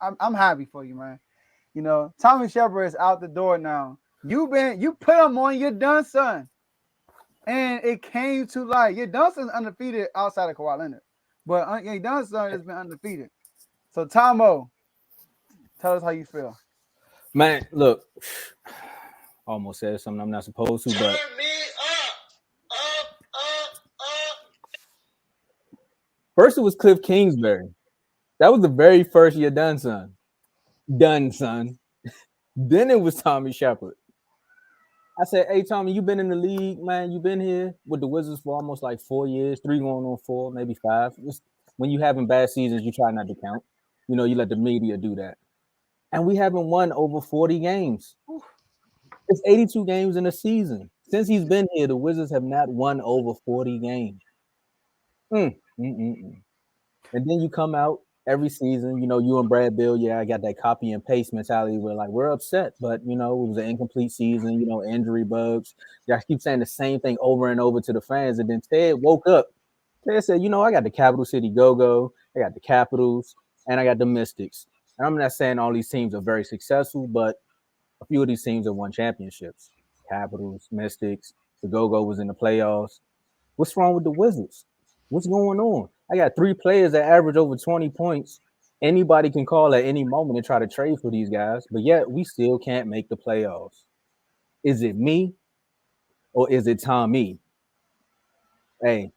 I'm happy for you, man. You know, Tommy Shepherd is out the door now. You put him on your done, son, and it came to light. Your done son's undefeated outside of Kawhi Leonard, but your done son has been undefeated. So Tomo, tell us how you feel. Man, look, almost said something I'm not supposed to, but Turn me up. first it was Cliff Kingsbury. That was the very first year done, son. Done, son. Then it was Tommy Shepherd. I said, hey, Tommy, you been in the league, man. You been here with the Wizards for almost like 4 years, 3 going on 4, maybe 5. When you having bad seasons, you try not to count. You know, you let the media do that. And we haven't won over 40 games. It's 82 games in a season. Since he's been here, the Wizards have not won over 40 games. Mm, mm, mm, mm. And then you come out every season, you know, you and Brad Bill, yeah, I got that copy and paste mentality where like we're upset, but you know, it was an incomplete season, you know, injury bugs. Y'all keep saying the same thing over and over to the fans. And then Ted woke up. Ted said, you know, I got the Capital City Go-Go, I got the Capitals, and I got the Mystics. And I'm not saying all these teams are very successful, but a few of these teams have won championships. Capitals, Mystics, the Go-Go was in the playoffs. What's wrong with the Wizards? What's going on? I got 3 players that average over 20 points. Anybody can call at any moment and try to trade for these guys, but yet we still can't make the playoffs. Is it me or is it Tommy? Hey,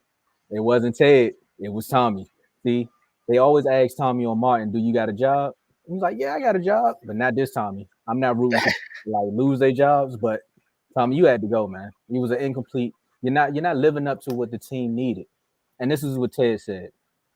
it wasn't Ted. It was Tommy. See, they always ask Tommy or Martin, do you got a job? He's like, yeah, I got a job, but not this Tommy. I'm not rooting for like lose their jobs, but Tommy, you had to go, man. He was an incomplete. You're not living up to what the team needed. And this is what Ted said.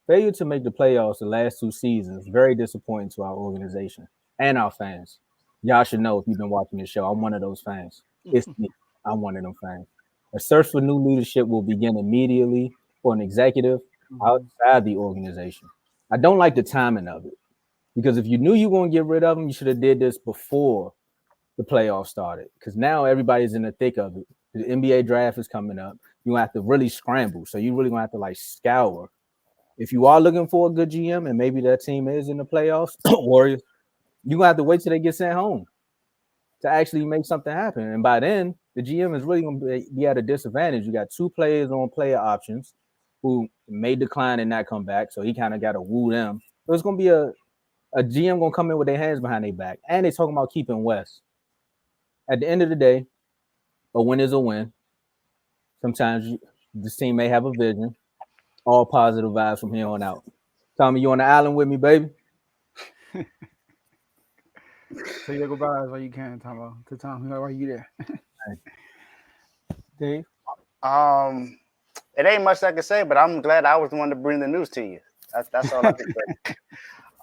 Failure to make the playoffs the last 2 seasons, very disappointing to our organization and our fans. Y'all should know if you've been watching this show, I'm one of those fans. It's me. I'm one of them fans. A search for new leadership will begin immediately for an executive outside the organization. I don't like the timing of it because if you knew you were going to get rid of them, you should have did this before the playoffs started because now everybody's in the thick of it. The NBA draft is coming up. You're going to have to really scramble. So you really going to have to like scour. If you are looking for a good GM and maybe that team is in the playoffs, Warriors, you're going to have to wait till they get sent home to actually make something happen. And by then, the GM is really going to be at a disadvantage. You got 2 players on player options who may decline and not come back. So he kind of got to woo them. So it's going to be a GM going to come in with their hands behind their back. And they're talking about keeping West. At the end of the day, a win is a win. Sometimes this team may have a vision. All positive vibes from here on out. Tommy, you on the island with me, baby? So you go by as well you can, Tomo. To Tom, why are you there? Dave? It ain't much I can say, but I'm glad I was the one to bring the news to you. That's all I can say.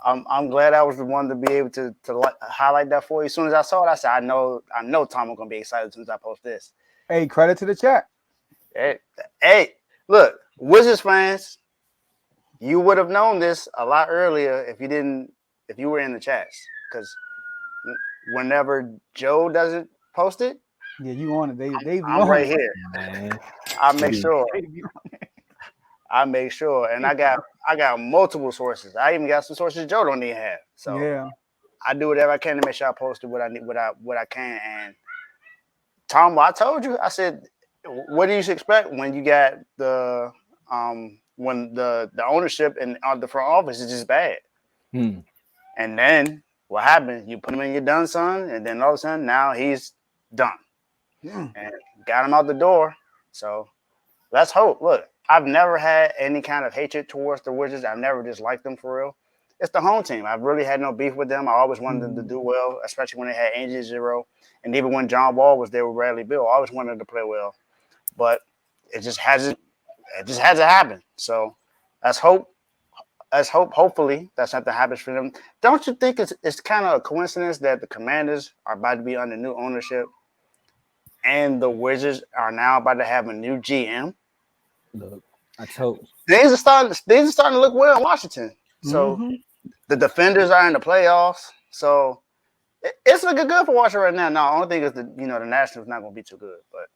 I'm glad I was the one to be able to highlight that for you. As soon as I saw it, I said, I know Tom is gonna be excited as soon as I post this. Hey, credit to the chat. Hey, look, Wizards fans, you would have known this a lot earlier if you were in the chats. Because whenever Joe doesn't post it, yeah, you on it. I'm right here. Man. I make sure. And I got multiple sources. I even got some sources Joe don't even have. So yeah, I do whatever I can to make sure I posted what I need, what I can. And Tom, I told you, I said, what do you expect when you got the when the ownership and the front office is just bad? And then what happens? You put him in your done son, and then all of a sudden now he's done. And got him out the door. So let's hope. Look, I've never had any kind of hatred towards the Wizards. I've never disliked them for real. It's the home team. I've really had no beef with them. I always wanted them to do well, especially when they had Angie Zero. And even when John Wall was there with Bradley Beal, I always wanted them to play well. But it just hasn't happened. So let's hope. Hopefully that something happens for them. Don't you think it's kind of a coincidence that the Commanders are about to be under new ownership and the Wizards are now about to have a new GM? Look, I told things are starting to look well in Washington. So the Defenders are in the playoffs. So it's looking good for Washington right now. No, I don't think it's the Nationals not going to be too good, but.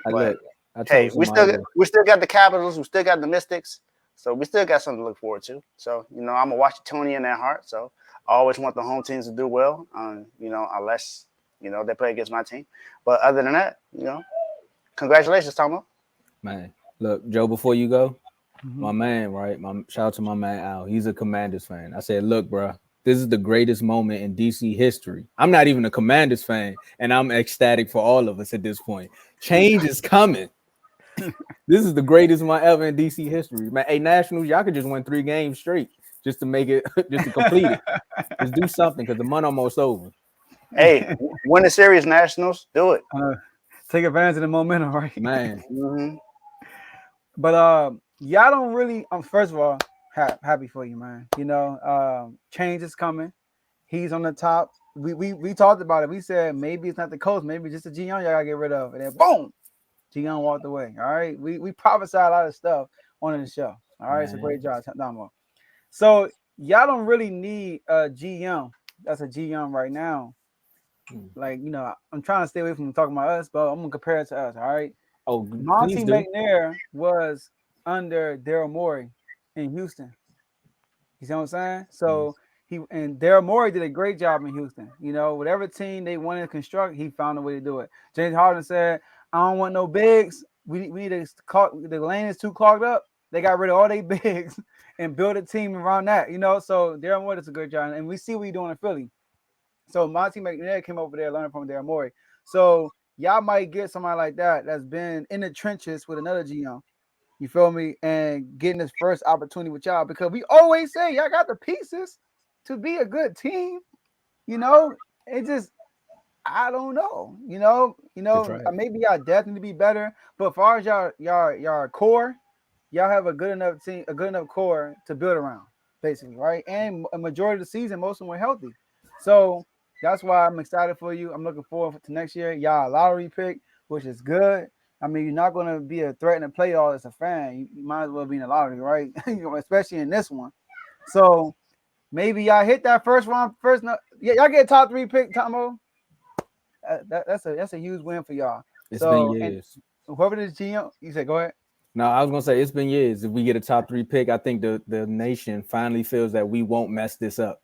I we still got the Capitals. We still got the Mystics. So we still got something to look forward to. So, I'm a Washingtonian at heart. So I always want the home teams to do well, unless, they play against my team. But other than that, congratulations, Tomo. Man, look, Joe, before you go, Mhm. my man, right? Shout out to my man Al. He's a Commanders fan. I said, look, bro, this is the greatest moment in DC history. I'm not even a Commanders fan, and I'm ecstatic for all of us at this point. Change is coming. This is the greatest one ever in DC history. Man, hey, Nationals, y'all could just win 3 games straight just to make it, just to complete it. Just do something because the month almost over. Hey, win the series, Nationals. Do it. Take advantage of the momentum, right? Man. Mm-hmm. But y'all don't really. First of all, happy for you, man. Change is coming. He's on the top. We talked about it. We said maybe it's not the coach, maybe just the G Young y'all gotta get rid of. And then boom, G Young walked away. All right. We prophesied a lot of stuff on the show. All right. It's a great job, Tomo. So y'all don't really need a G Young. That's a G Young right now. Like, I'm trying to stay away from talking about us, but I'm gonna compare it to us. All right. Oh, Monty McNair was under Daryl Morey in Houston. You see what I'm saying? So Daryl Morey did a great job in Houston. Whatever team they wanted to construct, he found a way to do it. James Harden said, "I don't want no bigs. We need to the lane is too clogged up." They got rid of all their bigs and build a team around that. So Daryl Morey does a good job, and we see what he's doing in Philly. So Monty McNair came over there learning from Daryl Morey. So y'all might get somebody like that that's been in the trenches with another GM. You feel me? And getting his first opportunity with y'all, because we always say y'all got the pieces to be a good team. It just, I don't know. Maybe y'all definitely be better. But as far as y'all core, y'all have a good enough team, a good enough core to build around, basically, right? And a majority of the season, most of them were healthy. So that's why I'm excited for you. I'm looking forward to next year. Y'all a lottery pick, which is good. I mean, you're not going to be a threat in the playoffs as a fan. You might as well be in the lottery, right? Especially in this one. So maybe y'all hit that first round. Y'all get a top 3 pick, Tomo. That's a huge win for y'all. It's been years. Whoever this GM, you said, go ahead. No, I was gonna say it's been years. If we get a top 3 pick, I think the nation finally feels that we won't mess this up.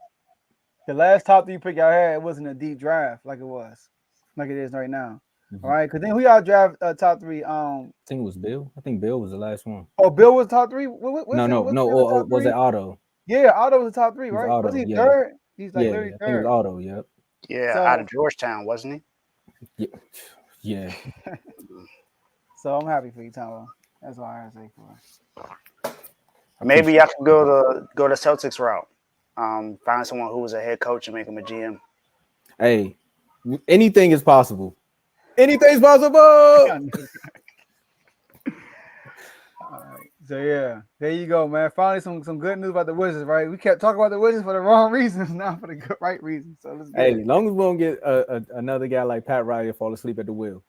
The last top 3 pick y'all had, it wasn't a deep draft like it is right now. All right, because then who y'all draft top 3? I think it was Bill. I think Bill was the last one. Oh, Bill was top 3. No. Was it Otto? Yeah, Otto was the top 3, right? Otto, was he third? He's like literally third. I think it was Otto. Yep. Yeah, out of Georgetown, wasn't he? Yeah. So I'm happy for you, Tomo. That's all I have to say for it. Maybe y'all can go the Celtics route. Find someone who was a head coach and make him a GM. Hey, anything is possible. Anything's possible. All right. So yeah, there you go, man. Finally, some good news about the Wizards, right? We kept talking about the Wizards for the wrong reasons, not for the right reasons. So let's get as long as we don't get another guy like Pat Riley to fall asleep at the wheel.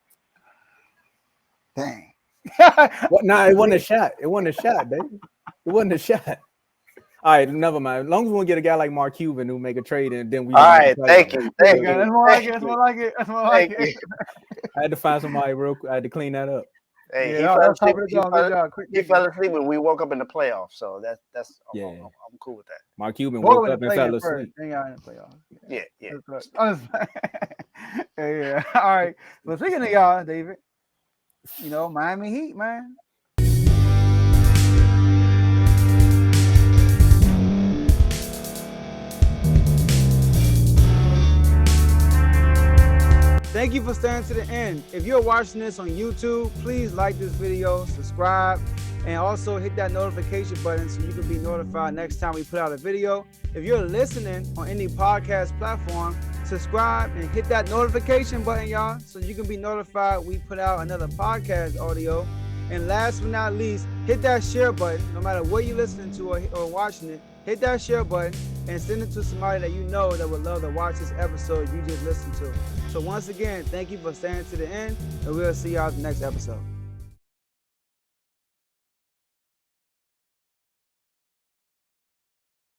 Dang. It wasn't a shot. It wasn't a shot, baby. It wasn't a shot. All right, never mind. As long as we won't get a guy like Mark Cuban who make a trade and then we. All right, thank you. That's more like it. I had to find somebody real quick. I had to clean that up. Hey, he fell asleep when we woke up in the playoffs, so that's I'm cool with that. Mark Cuban woke up and fell asleep. Yeah. Yeah. All right. Well, speaking of y'all, David, Miami Heat, man. Thank you for staying to the end. If you're watching this on YouTube, please like this video, subscribe, and also hit that notification button so you can be notified next time we put out a video. If you're listening on any podcast platform, subscribe and hit that notification button, y'all, so you can be notified we put out another podcast audio. And last but not least, hit that share button. No matter what you're listening to or watching it, hit that share button and send it to somebody that you know that would love to watch this episode you just listened to. So once again, thank you for staying to the end, and we'll see y'all in the next episode.